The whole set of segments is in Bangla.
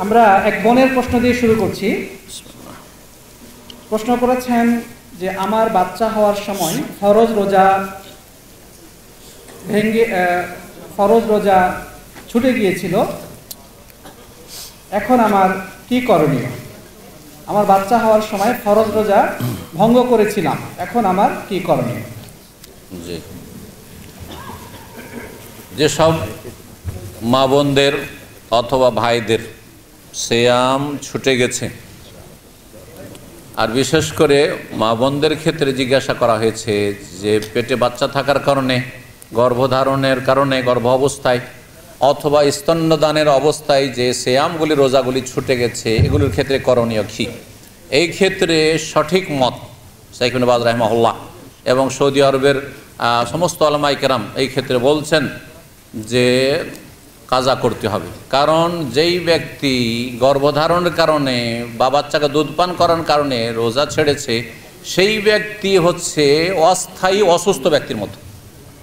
আমরা এক বোনের প্রশ্ন দিয়ে শুরু করছি। প্রশ্ন করেছেন যে আমার বাচ্চা হওয়ার সময় ফরজ রোজা ছুটে গিয়েছিল, এখন আমার কি করণীয়? আমার বাচ্চা হওয়ার সময় ফরজ রোজা ভঙ্গ করেছিলাম, এখন আমার কি করণীয়? জি, যেসব মা বোনদের অথবা ভাইদের সিয়াম ছুটে গেছে, আর বিশেষ করে মা বোনদের ক্ষেত্রে জিজ্ঞাসা করা হয়েছে যে পেটে বাচ্চা থাকার কারণে, গর্ভধারণের কারণে, গর্ভ অবস্থায় অথবা স্তন্যদানের অবস্থায় যে সিয়ামগুলি রোজাগুলি ছুটে গেছে, এগুলির ক্ষেত্রে করণীয় কী? এই ক্ষেত্রে সঠিক মত শাইখ ইবনে বাজ রাহিমাহুল্লাহ এবং সৌদি আরবের সমস্ত উলামায়ে কেরাম এই ক্ষেত্রে বলছেন যে কাজা করতে হবে। কারণ যেই ব্যক্তি গর্ভধারণের কারণে বা বাচ্চাকে দুধ পান করার কারণে রোজা ছেড়েছে, সেই ব্যক্তি হচ্ছে অস্থায়ী অসুস্থ ব্যক্তির মতো,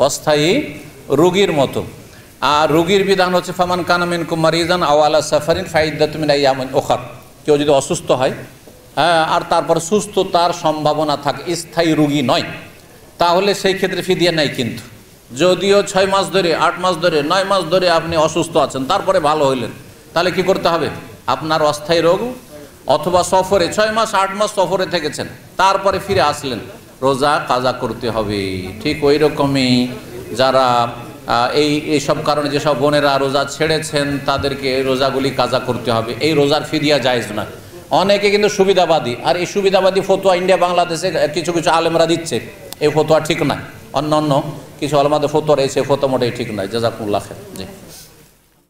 অস্থায়ী রোগীর মতো। আর রোগীর বিধান হচ্ছে ফামান কানা মিনকুম মারিজান আও আলা সাফারিন ফাইদ্দাতুম মিন আইয়ামিন উখার। কেউ যদি অসুস্থ হয় আর তারপর সুস্থতার সম্ভাবনা থাকে, স্থায়ী রোগী নয়, তাহলে সেই ক্ষেত্রে ফিদিয়া নাই। কিন্তু যদিও 6 মাস ধরে, 8 মাস ধরে, 9 মাস ধরে আপনি অসুস্থ আছেন, তারপরে ভালো হইলেন, তাহলে কি করতে হবে? আপনার অস্থায়ী রোগ অথবা সফরে 6 মাস 8 মাস সফরে থেকেছেন, তারপরে ফিরে আসলেন, রোজা কাজা করতে হবে। ঠিক ওই রকমই যারা এইসব কারণে যেসব বোনেরা রোজা ছেড়েছেন, তাদেরকে রোজাগুলি কাজা করতে হবে। এই রোজার ফিদিয়া জায়েজ না। অনেকে কিন্তু সুবিধাবাদী, আর এই সুবিধাবাদী ফতোয়া ইন্ডিয়া বাংলাদেশে কিছু কিছু আলেমরা দিচ্ছে, এই ফতোয়া ঠিক নয়। অন্য কিছু আলেমাদের ফতোয়া রয়েছে, ফতোয়া মোটেই ঠিক নয়। জাযাকুমুল্লাহ খাইর। জি।